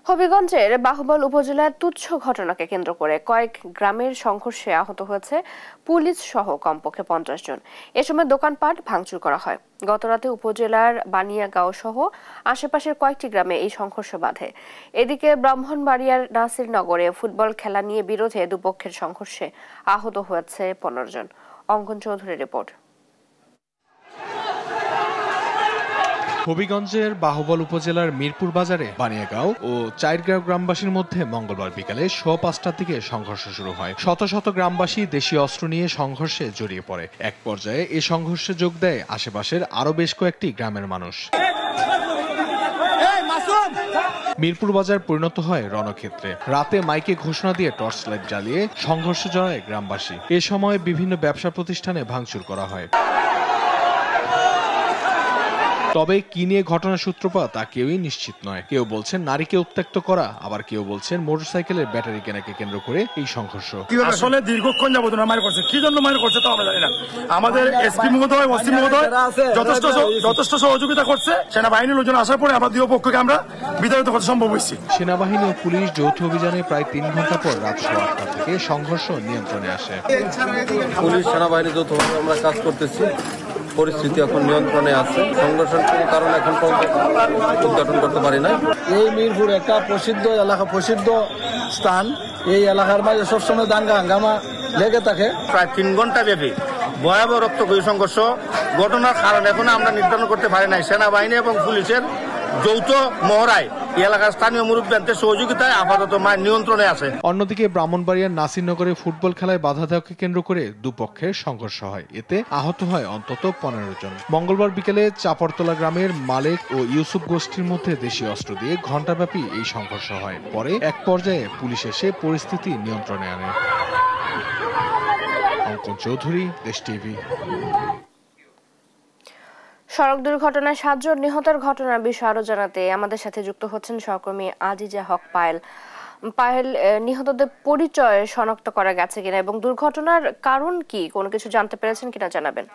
হবিগঞ্জের বাহুবল উপজেলার তুচ্ছ ঘটনাকে কেন্দ্র করে কয়েক গ্রামের সংঘর্ষে আহত হয়েছে পুলিশ সহ কমপক্ষে 50 জন। এ সময় দোকানপাট ভাঙচুর করা হয়। গতরাতে উপজেলার বানিয়াগাঁও সহ আশেপাশের কয়েকটি গ্রামে এই সংঘর্ষ বাধে। এদিকে ব্রাহ্মণবাড়িয়ার নাসিরনগরে ফুটবল খেলা নিয়ে বিরোধে দুপক্ষের সংঘর্ষে আহত হয়েছে 15 জন। অঙ্কন চৌধুরীর রিপোর্ট। হবিগঞ্জের বাহুবল উপজেলার মিরপুর বাজারে বানিয়াগাঁও ও চাইরগাঁও গ্রামবাসীর মধ্যে মঙ্গলবার বিকালে 5:15টার দিকে সংঘর্ষ শুরু হয়। শত শত গ্রামবাসী দেশীয় অস্ত্র নিয়ে সংঘর্ষে জড়িয়ে পড়ে। এক পর্যায়ে এ সংঘর্ষে যোগ দেয় আশেপাশের আরো বেশ কয়েকটি গ্রামের মানুষ। মিরপুর বাজার পরিণত হয় রণক্ষেত্রে। রাতে মাইকে ঘোষণা দিয়ে টর্চ লাইট জ্বালিয়ে সংঘর্ষে জড়ায় গ্রামবাসী। এ সময় বিভিন্ন ব্যবসা প্রতিষ্ঠানে ভাঙচুর করা হয়। তবে কি নিয়ে ঘটনার সূত্রপাত তা কেউই নিশ্চিত নয়। কেউ বলছেন নারীকে উত্ত্যক্ত করা, আবার কেউ বলছেন মোটরসাইকেলের ব্যাটারি কেনাকে কেন্দ্র করে এই সংঘর্ষ। আসলে দীর্ঘক্ষণ যাবত মার করছে, কি জন্য মার করছে তা আমরা জানি না। আমাদের এসপি মহোদয়, ওসি মহোদয় যথেষ্ট সহযোগিতা করছে। সেনাবাহিনীর লোকজন আসার পরে আমরা দুই পক্ষকে আমরা বিতাড়িত করতে সম্ভব হয়েছে। সেনাবাহিনী ও পুলিশ যৌথ অভিযানে প্রায় 3 ঘন্টা পর রাত 8:30 থেকে সংঘর্ষ নিয়ন্ত্রণে আসে। পুলিশ সেনাবাহিনী যৌথভাবে আমরা কাজ করতেছি। পরিস্থিতি এখন নিয়ন্ত্রণে আছে। সংঘর্ষের কোনো কারণ এখন উদ্ঘাটন করতে পারি না। এই মিরপুর একটা প্রসিদ্ধ এলাকা, প্রসিদ্ধ স্থান। এই এলাকার মাঝে সবসময় দাঙ্গা হাঙ্গামা লেগে থাকে। প্রায় 3 ঘন্টা ব্যাপী ভয়াবহ রক্তক্ষয়ী সংঘর্ষ। ঘটনার কারণ এখন আমরা নির্ধারণ করতে পারি নাই। সেনাবাহিনী এবং পুলিশের যৌথ মহড়ায় এই এলাকার স্থানীয় মুরব্বীদের সহযোগিতায় আপাতত নিয়ন্ত্রণে আছে। অন্যদিকে ব্রাহ্মণবাড়িয়ার নাসিরনগরে ফুটবল খেলায় বাধা দেওয়াকে কেন্দ্র করে দুপক্ষের সংঘর্ষ হয়, এতে আহত হয় অন্তত 15 জন। মঙ্গলবার বিকেলে চাপড়তলা গ্রামের মালেক ও ইউসুফ গোষ্ঠীর মধ্যে দেশীয় অস্ত্র দিয়ে ঘণ্টাব্যাপী এই সংঘর্ষ হয়। পরে এক পর্যায়ে পুলিশ এসে পরিস্থিতি নিয়ন্ত্রণে আনে। অঙ্কন চৌধুরী, দেশ টিভি। সড়ক দুর্ঘটনায় 7 জন নিহতের ঘটনার বিষয়ে আরো জানাতে আমাদের সাথে যুক্ত হচ্ছেন সহকর্মী আজিজা হক পায়েল। পায়েল, নিহতদের পরিচয় শনাক্ত করা গেছে কিনা এবং দুর্ঘটনার কারণ কি, কোনো কিছু জানতে পেরেছেন কিনা জানাবেন।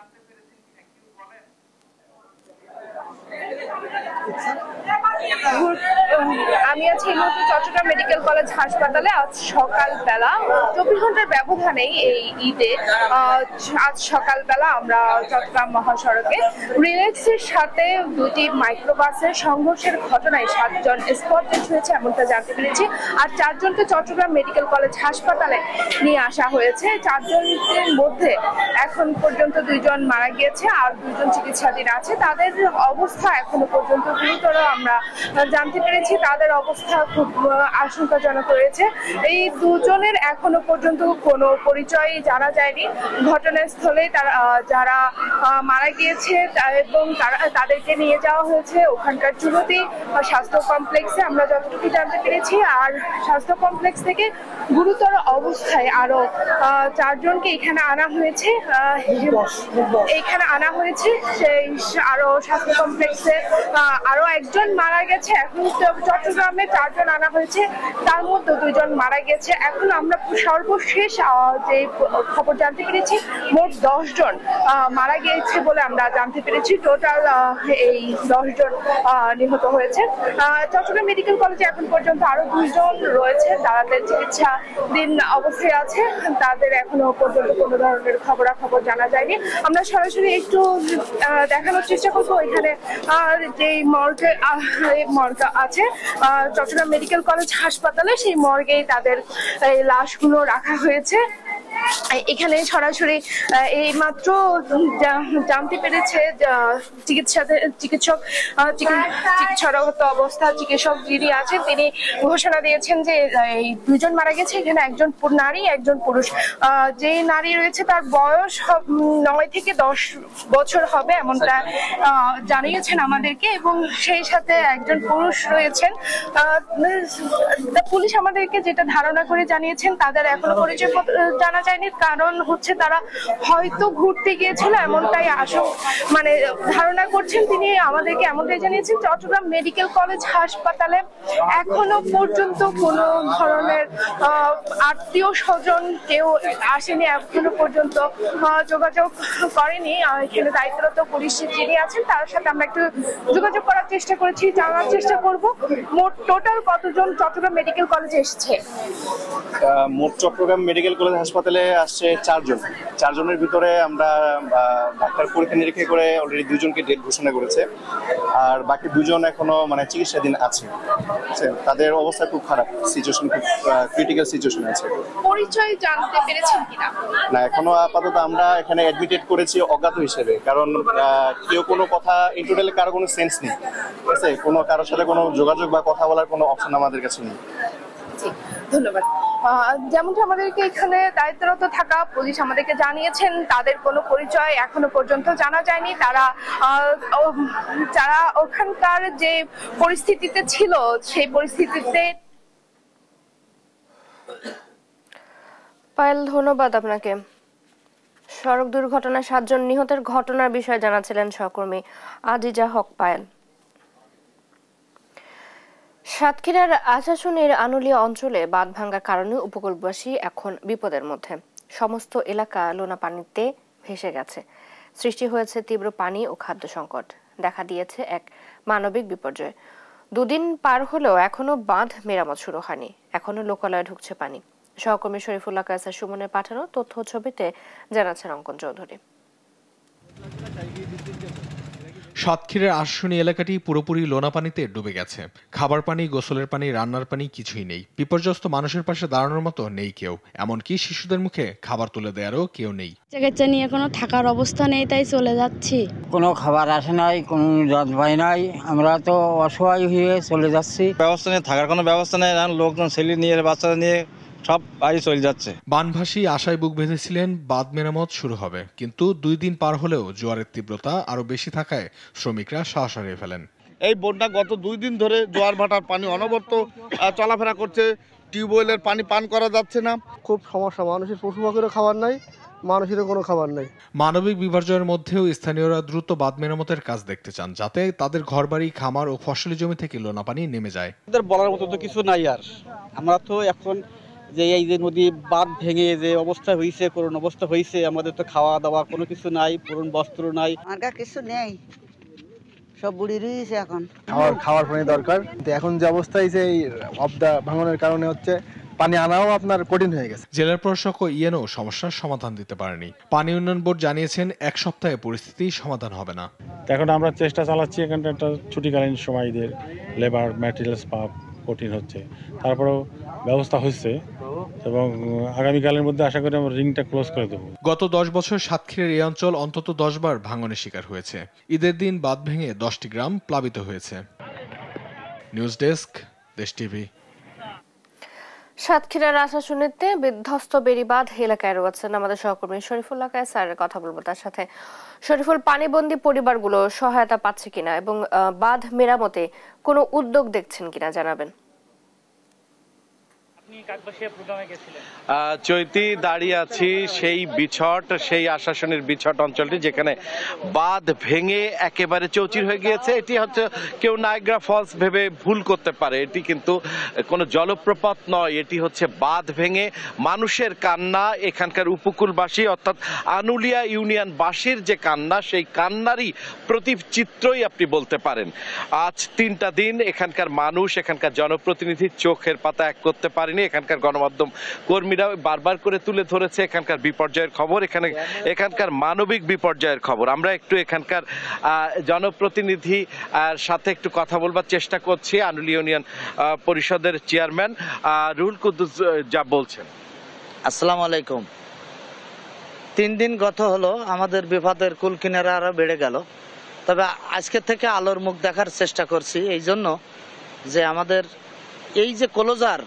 আমি আছি এই মুহূর্তে চট্টগ্রাম মেডিকেল কলেজ হাসপাতালে। আজ সকালবেলা 24 ঘন্টার ব্যবধানেই এই ঈদে আজ সকালবেলা আমরা চট্টগ্রাম মহাসড়কে রিল্যাক্সের সাথে দুটি মাইক্রোবাসের সংঘর্ষের ঘটনায় 7 জন স্পট ডেড হয়েছে এমনটা জানতে পেরেছি। আর 4 জনকে চট্টগ্রাম মেডিকেল কলেজ হাসপাতালে নিয়ে আসা হয়েছে। 4 জনের মধ্যে এখন পর্যন্ত 2 জন মারা গিয়েছে আর 2 জন চিকিৎসাধীন আছে। তাদের অবস্থা এখনো পর্যন্ত গুরুতর আমরা জানতে পেরেছি। তাদের অবস্থা খুব আশঙ্কাজনক রয়েছে। এই 2 জনের এখনো পর্যন্ত কোনো পরিচয় জানা যায়নি। ঘটনাস্থলে তারা যারা মারা গিয়েছে এবং তাদেরকে নিয়ে যাওয়া হয়েছে ওখানকার যুবতী স্বাস্থ্য কমপ্লেক্সে, আমরা যতটুকু জানতে পেরেছি। আর স্বাস্থ্য কমপ্লেক্স থেকে গুরুতর অবস্থায় আরো 4 জনকে এখানে আনা হয়েছে। সেই আরো স্বাস্থ্য কমপ্লেক্সে আরো 1 জন মারা গেছে। এখন চট্টগ্রামে 4 জন আনা হয়েছে, তার মধ্যে 2 জন মারা গেছে। এখন আমরা সর্বশেষ যে খবর জানতে পেরেছি মোট 10 জন মারা গিয়েছে বলে আমরা জানতে পেরেছি। টোটাল এই 10 জন নিহত হয়েছে। চট্টগ্রাম মেডিকেল কলেজে এখন পর্যন্ত আরো 2 জন রয়েছে, তাদের চিকিৎসাধীন অবস্থায় আছে। তাদের এখনো পর্যন্ত কোনো ধরনের খবরাখবর জানা যায়নি। আমরা সরাসরি একটু দেখানোর চেষ্টা করবো এখানে যে মর্গ আছে চট্টগ্রাম মেডিকেল কলেজ হাসপাতালে, সেই মর্গেই তাদের লাশগুলো রাখা হয়েছে। এখানে সরাসরি এই মাত্র জানতে পেরেছে চিকিৎসারত অবস্থা চিকিৎসক যিনি আছেন তিনি ঘোষণা দিয়েছেন যে এই 2 জন মারা গেছে। এখানে 1 জন নারী 1 জন পুরুষ। যে নারী রয়েছে তার বয়স 9 থেকে 10 বছর হবে এমনটা জানিয়েছেন আমাদেরকে, এবং সেই সাথে 1 জন পুরুষ রয়েছেন। পুলিশ আমাদেরকে যেটা ধারণা করে জানিয়েছেন তাদের এখনো পরিচয় জানা যায়নি, কারণ হচ্ছে তারা হয়তো ঘুরতে গিয়েছিল এমনটাই ধারণা করছেন তিনি। আমাদেরকে এমনটাই জানিয়েছেন। চট্টগ্রাম মেডিকেল কলেজ হাসপাতালে এখনো পর্যন্ত কোনো ধরনের আত্মীয় স্বজন কেউ আসেনি, এখনো পর্যন্ত যোগাযোগ করেনি। এখানে দায়িত্বরত পুলিশ যিনি আছেন তার সাথে আমরা একটু যোগাযোগ করার চেষ্টা করেছি, জানার চেষ্টা করব মোট টোটাল কতজন চট্টগ্রাম মেডিকেল কলেজে এসেছে। মোট চট্টগ্রাম মেডিকেল কলেজ হাসপাতালে আসছে 4 জন। 4 জনের ভিতরে আমরা ডাক্তার পরীক্ষা নিরীক্ষা করে অলরেডি 2 জনকে ডেড ঘোষণা করেছে, আর বাকি 2 জন এখনো চিকিৎসাধীন আছে। তাদের অবস্থা খুব খারাপ, সিচুয়েশন খুব ক্রিটিক্যাল সিচুয়েশন আছে। পরিচয় জানতে পেরেছেন কিনা? না, এখনো আপাতত আমরা এখানে অ্যাডমিটেড করেছি অজ্ঞাত হিসেবে, কারণ কেউ কোনো কথা ইন টোটালি কারো কোনো সেন্স নেই, ঠিক আছে? কোনো কারোর সাথে কোনো যোগাযোগ বা কথা বলার কোনো অপশন আমাদের কাছে নেই। ধন্যবাদ। যেমনটা আমাদেরকে এখানে দায়িত্বরত থাকা পুলিশ আমাদেরকে জানিয়েছেন তাদের কোনো পরিচয় এখনো পর্যন্ত জানা যায়নি। যারা ওখানকার যে পরিস্থিতিতে ছিল সেই পরিস্থিতিতে। পায়েল, ধন্যবাদ আপনাকে। সড়ক দুর্ঘটনায় 7 জন নিহতের ঘটনার বিষয়ে জানাচ্ছিলেন সহকর্মী আজিজা হক পায়েল। সাতক্ষীরার আশাশুনির আনুলিয়া অঞ্চলে বাঁধ ভাঙার কারণে উপকূলবাসী এখন বিপদের মধ্যে। সমস্ত এলাকা লোনা পানিতে ভেসে গেছে। সৃষ্টি হয়েছে তীব্র পানি ও খাদ্য সংকট। দেখা দিয়েছে এক মানবিক বিপর্যয়। 2 দিন পার হলেও এখনো বাঁধ মেরামত শুরু হয়নি। এখনো লোকালয়ে ঢুকছে পানি। সহকর্মী শরীফুল্লাহ কায়সার সুমনের পাঠানো তথ্য ছবিতে জানাচ্ছেন অঙ্কন চৌধুরী। সাতক্ষীরার আশুনি এলাকাটি পুরোপুরি লোনা পানিতে ডুবে গেছে। খাবার পানি, গোসলের পানি, রান্নার পানি কিছুই নেই। বিপর্যস্ত মানুষের পাশে দাঁড়ানোর মতো নেই কেউ, এমনকি শিশুদের মুখে খাবার তুলে দেওয়ারও কেউ নেই। বাচ্চা নিয়ে কোনো থাকার অবস্থা নেই, তাই চলে যাচ্ছি। কোনো খাবার আসে নাই, কোনো জলপাই নাই, আমরা তো অসহায় হয়ে চলে যাচ্ছি। ব্যবস্থা নেই, থাকার কোনো ব্যবস্থা নেই, লোকজন ছেলে নিয়ে বাচ্চারা নিয়ে সব বাড়ি চলে যাচ্ছে। বানভাসী আশায় বুক বেঁধেছিলেন বাঁধ মেরামত শুরু হবে, কিন্তু 2 দিন পার হলেও জোয়ারের তীব্রতা আরো বেশি থাকায় শ্রমিকরা সাহস হারিয়ে ফেলেন। এই বন্যা গত 2 দিন ধরে জোয়ার ভাটার পানি অনবরত চলাফেরা করছে, টিউবওয়েলের পানি পান করা যাচ্ছে না। খুব সমস্যা, মানুষের পশু পাখিরও খাবার নাই, মানুষেরও কোনো খাবার নাই। মানবিক বিপর্যয়ের মধ্যেও স্থানীয়রা দ্রুত বাঁধ মেরামতের কাজ দেখতে চান, যাতে তাদের ঘরবাড়ি, খামার ও ফসলি জমি থেকে লোনা পানি নেমে যায়। বলার মতো তো কিছু নাই আর। আমরা তো এখন যে এই যে নদী বাঁধ ভেঙে যে অবস্থা হয়েছে, করুণ অবস্থা হয়েছে, আমাদের তো খাওয়া দাওয়া কোনো কিছু নাই, পুরন বস্ত্র নাই, আর কিছু নেই, সব বুড়ি রয়েছে। এখন খাওয়ার পানি দরকার। এখন যে অবস্থা হয়েছে এই অবদা ভাঙনের কারণে হচ্ছে পানি আনাও আপনার কঠিন হয়ে গেছে। জেলার প্রশাসক ও ইএনও সমস্যার সমাধান দিতে পারেনি। পানি উন্নয়ন বোর্ড জানিয়েছেন 1 সপ্তাহে পরিস্থিতি সমাধান হবে না। এখন আমরা চেষ্টা চালাচ্ছি, এখানটা একটা ছুটিকালীন সময়দের লেবার ম্যাটেরিয়ালস পাওয়া কঠিন হচ্ছে, তারপরেও ব্যবস্থা হচ্ছে এবং আগামীকালের মধ্যে আশা করি আমরা রিংটা ক্লোজ করে দেবো। গত 10 বছর সাতক্ষীরার এই অঞ্চল অন্তত 10 বার ভাঙনের শিকার হয়েছে। ঈদের দিন বাঁধ ভেঙে 10টি গ্রাম প্লাবিত হয়েছে। নিউজ ডেস্ক, দেশ টিভি। সাতক্ষীরার আশাশুনিতে বিধ্বস্ত বেড়িবাঁধ এলাকায় রয়েছেন আমাদের সহকর্মী শরীফুল্লাহ স্যারের কথা বলবো তার সাথে। শরীফুল, পানিবন্দী পরিবারগুলো সহায়তা পাচ্ছে কিনা এবং বাঁধ মেরামতে কোনো উদ্যোগ দেখছেন কিনা জানাবেন। চৈতি, দাঁড়িয়ে আছি সেই বিছট, সেই আশাশুনির বিছট অঞ্চলটি যেখানে বাঁধ ভেঙে একেবারে চৌচির হয়ে গিয়েছে। এটি হচ্ছে কেউ নায়াগ্রা ফলস ভেবে ভুল করতে পারে, এটি কিন্তু কোনো জলপ্রপাত নয়, এটি হচ্ছে বাঁধ ভেঙে মানুষের কান্না। এখানকার উপকূলবাসী অর্থাৎ আনুলিয়া ইউনিয়নবাসীর যে কান্না, সেই কান্নারই প্রতিচিত্রই আপনি বলতে পারেন। আজ 3টা দিন এখানকার মানুষ, এখানকার জনপ্রতিনিধির চোখের পাতা এক করতে পারেনি। এখানকার গণমাধ্যম কর্মীরা বারবার করে তুলে ধরেছে এখানকার বিপর্যয়ের খবর, এখানকার মানবিক বিপর্যয়ের খবর। আমরা একটু এখানকার জনপ্রতিনিধি সাথে একটু কথা বলবার চেষ্টা করছি। আনুলিয়া ইউনিয়ন পরিষদের চেয়ারম্যান রুহুল কুদ্দুস যা বলছেন। আসসালামু আলাইকুম। 3 দিন গত হলো, আমাদের বিপদের কুল কিনারা আরো বেড়ে গেল। তবে আজকে থেকে আলোর মুখ দেখার চেষ্টা করছি, এই জন্য যে আমাদের এই যে ক্লোজার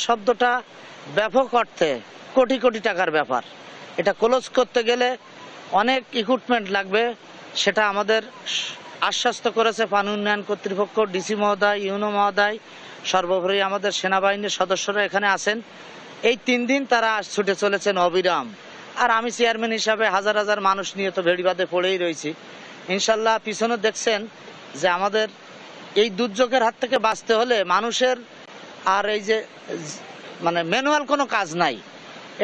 শব্দটা ব্যাপক অর্থে কোটি কোটি টাকার ব্যাপার। এটা ক্লোজ করতে গেলে অনেক ইকুইপমেন্ট লাগবে, সেটা আমাদের আশ্বস্ত করেছে পানি উন্নয়ন কর্তৃপক্ষ, ডিসি মহোদয়, ইউনো মহোদয়, সর্বোপরি আমাদের সেনাবাহিনীর সদস্যরা এখানে আছেন। এই 3 দিন তারা ছুটে চলেছেন অবিরাম। আর আমি চেয়ারম্যান হিসাবে হাজার হাজার মানুষ নিয়ে তো বেড়িবাঁধে পড়েই রয়েছি। ইনশাল্লাহ পিছনে দেখছেন যে আমাদের এই দুর্যোগের হাত থেকে বাঁচতে হলে মানুষের আর এই যে মানে ম্যানুয়াল কোনো কাজ নাই,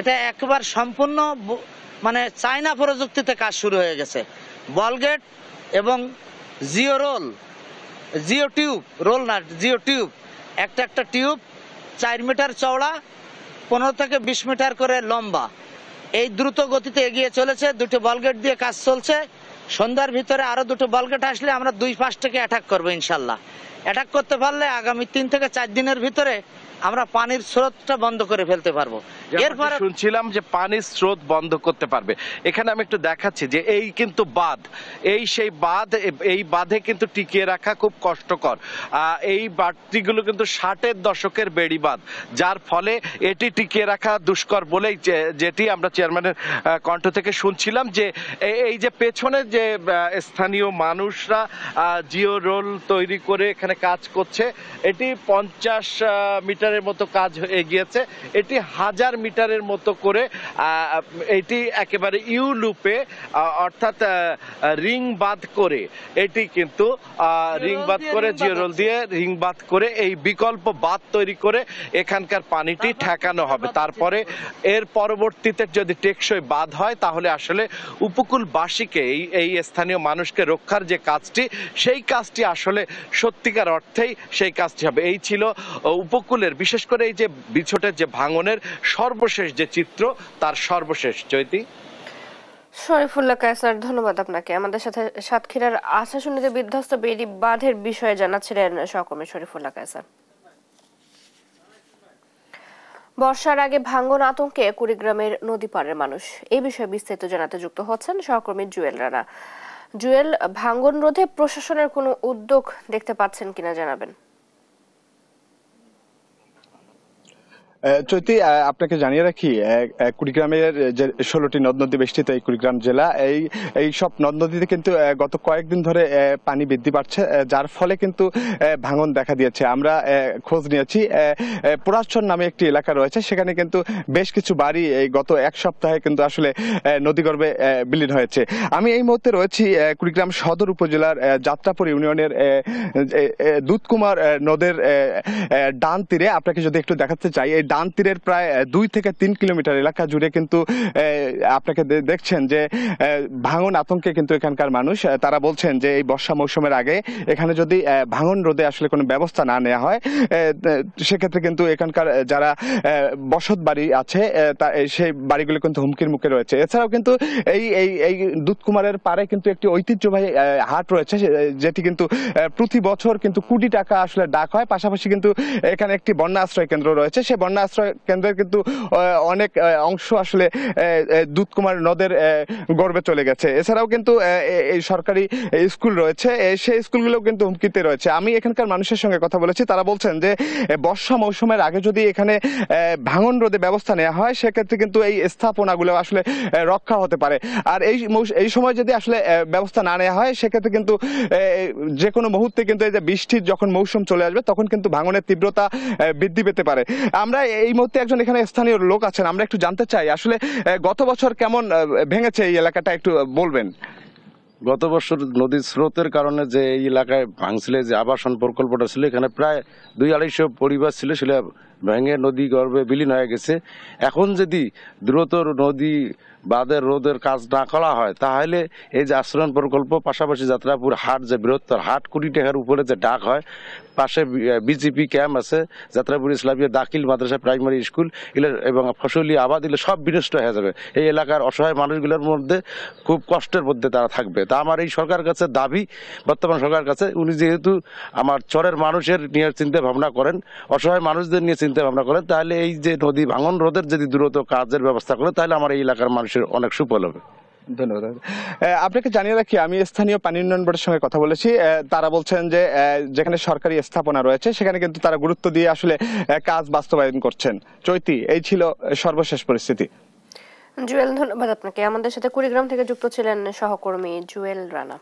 এটা একবার সম্পূর্ণ মানে চায়না প্রযুক্তিতে কাজ শুরু হয়ে গেছে। বলগেট এবং জিও টিউব, একটা টিউব 4 মিটার চওড়া, 15 থেকে 20 মিটার করে লম্বা, এই দ্রুত গতিতে এগিয়ে চলেছে। 2টো বলগেট দিয়ে কাজ চলছে। সন্ধ্যার ভিতরে আরো 2টো বলগেট আসলে আমরা 2 পাশ থেকে অ্যাটাক করবো ইনশাল্লাহ। অ্যাটাক করতে পারলে আগামী 3 থেকে 4 দিনের ভিতরে আমরা পানির স্রোতটা বন্ধ করে ফেলতে পারবো। এরপরে শুনছিলাম যে পানির স্রোত বন্ধ করতে পারবে। এখানে আমি একটু দেখাচ্ছি যে এই কিন্তু বাঁধ, সেই বাঁধ, এই বাঁধে কিন্তু টিকিয়ে রাখা খুব কষ্টকর। এই বাঁধটিগুলো কিন্তু 60-এর দশকের বেড়ি বাঁধ, যার ফলে এটি টিকিয়ে রাখা দুষ্কর বলেই যেটি আমরা চেয়ারম্যানের কণ্ঠ থেকে শুনছিলাম যে এই যে পেছনে যে স্থানীয় মানুষরা জিও রোল তৈরি করে এখানে কাজ করছে, এটি 50 মিটারের মতো কাজ এগিয়েছে। এটি 1000 মিটারের মতো করে এটি একেবারে ইউ লুপে অর্থাৎ রিং বাঁধ করে, এটি কিন্তু রিং বাঁধ করে জিও রোল দিয়ে রিং বাঁধ করে এই বিকল্প বাঁধ তৈরি করে এখানকার পানিটি ঠেকানো হবে। তারপরে এর পরবর্তীতে যদি টেকসই বাঁধ হয় তাহলে আসলে উপকূলবাসীকে এই স্থানীয় মানুষকে রক্ষার যে কাজটি, সেই কাজটি আসলে সত্যিকার অর্থেই সেই কাজটি হবে। এই ছিল উপকূলের, বিশেষ করে এই যে বিছটের যে ভাঙনের সর্বশেষ যে চিত্র, তার সর্বশেষ। চৈতি, শরীফুল্লাহ কায়সার, ধন্যবাদ আপনাকে। আমাদের সাথে সাতক্ষীরার আশাশুনিতে বিধ্বস্ত বেড়ি বাঁধের বিষয়ে জানাচ্ছিলেন সহকর্মী শরীফুল্লাহ কায়সার। বর্ষার আগে ভাঙ্গন আতঙ্কে কুড়িগ্রামের নদী পাড়ের মানুষ। এই বিষয়ে বিস্তারিত জানাতে যুক্ত হচ্ছেন সহকর্মী জুয়েল রানা। জুয়েল, ভাঙ্গন রোধে প্রশাসনের কোনো উদ্যোগ দেখতে পাচ্ছেন কিনা জানাবেন। চৈতি, আপনাকে জানিয়ে রাখি, কুড়িগ্রামের যে 16টি নদ নদী বেষ্টিত এই কুড়িগ্রাম জেলা, এই সব নদ নদীতে কিন্তু গত কয়েকদিন ধরে পানি বৃদ্ধি পাচ্ছে, যার ফলে কিন্তু ভাঙন দেখা দিয়েছে। আমরা খোঁজ নিয়েছি, পুরাচর নামে একটি এলাকা রয়েছে, সেখানে কিন্তু বেশ কিছু বাড়ি এই গত এক সপ্তাহে কিন্তু আসলে নদীগর্ভে বিলীন হয়েছে। আমি এই মুহূর্তে রয়েছি কুড়িগ্রাম সদর উপজেলার যাত্রাপুর ইউনিয়নের দুধকুমার নদের ডান তীরে। আপনাকে যদি একটু দেখাতে চাই, এই ডান তীরের প্রায় 2 থেকে 3 কিলোমিটার এলাকা জুড়ে কিন্তু আপনাকে দেখছেন যে ভাঙন আতঙ্কে কিন্তু এখানকার মানুষ। তারা বলছেন যে এই বর্ষা মৌসুমের আগে এখানে যদি ভাঙন রোধে আসলে কোনো ব্যবস্থা না নেওয়া হয়, সেক্ষেত্রে কিন্তু এখানকার যারা বসত বাড়ি আছে সেই বাড়িগুলো কিন্তু হুমকির মুখে রয়েছে। এছাড়াও কিন্তু এই দুধকুমারের পারে কিন্তু একটি ঐতিহ্যবাহী হাট রয়েছে, যেটি কিন্তু প্রতি বছর কিন্তু কোটি টাকা আসলে ডাক হয়। পাশাপাশি কিন্তু এখানে একটি বন্যা আশ্রয় কেন্দ্র রয়েছে, সেই বন্যা আশ্রয় কেন্দ্রের কিন্তু অনেক অংশ আসলে দুধকুমার নদের গর্ভে চলে গেছে। এছাড়াও কিন্তু এই সরকারি স্কুল রয়েছে, সেই স্কুলগুলোও কিন্তু হুমকিতে রয়েছে। আমি এখানকার মানুষের সঙ্গে কথা বলেছি, তারা বলছেন যে বর্ষা মৌসুমের আগে যদি এখানে ভাঙন রোধে ব্যবস্থা নেওয়া হয়, সেক্ষেত্রে কিন্তু এই স্থাপনাগুলো আসলে রক্ষা হতে পারে। আর এই সময় যদি আসলে ব্যবস্থা না নেওয়া হয়, সেক্ষেত্রে কিন্তু যে কোনো মুহূর্তে কিন্তু এই যে বৃষ্টির যখন মৌসুম চলে আসবে, তখন কিন্তু ভাঙনের তীব্রতা বৃদ্ধি পেতে পারে। আমরা এই মুহূর্তে একজন এখানে স্থানীয় লোক আছেন, আমরা একটু জানতে চাই আসলে গত বছর কেমন ভেঙেছে এই এলাকাটা, একটু বলবেন। গত বছর নদীর স্রোতের কারণে যে এই এলাকায় ভাঙছিল, যে আবাসন প্রকল্পটা ছিল, এখানে প্রায় 200-250 পরিবার ছিল, সেটা ভেঙে নদী গর্ভে বিলীন হয়ে গেছে। এখন যদি দ্রুত নদী বাঁধের রোধের কাজ না করা হয়, তাহলে এই যে আশ্রয়ণ প্রকল্প, পাশাপাশি যাত্রাপুর হাট, যে বৃহত্তর হাট, কোটি টাকার উপরে যে ডাক হয়, পাশে বিজেপি ক্যাম্প আছে, যাত্রাপুর ইসলামিয়া দাখিল মাদ্রাসা প্রাইমারি স্কুল এবং ফসলি আবাদ, এগুলো সব বিনষ্ট হয়ে যাবে। এই এলাকার অসহায় মানুষগুলোর মধ্যে খুব কষ্টের মধ্যে তারা থাকবে। তা আমার এই সরকারের কাছে দাবি, বর্তমান সরকারের কাছে, উনি যেহেতু আমার চরের মানুষের নিয়ে চিন্তা ভাবনা করেন, অসহায় মানুষদের নিয়ে চিন্তা ভাবনা করেন, তাহলে এই যে নদী ভাঙন রোধের যদি দ্রুত কাজের ব্যবস্থা করে, তাহলে আমার এই এলাকার মানুষের অনেক সুফল হবে। ধন্যবাদ। আপনাকে জানিয়ে রাখি, আমি স্থানীয় পানি উন্নয়ন বোর্ডের সঙ্গে কথা বলেছি, তারা বলছেন যে যেখানে সরকারি স্থাপনা রয়েছে, সেখানে কিন্তু তারা গুরুত্ব দিয়ে আসলে কাজ বাস্তবায়ন করছেন। চৈতি, এই ছিল সর্বশেষ পরিস্থিতি। জুয়েল, ধন্যবাদ আপনাকে। আমাদের সাথে কুড়িগ্রাম থেকে যুক্ত ছিলেন সহকর্মী জুয়েল রানা।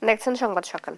দেখছেন সংবাদ সকাল।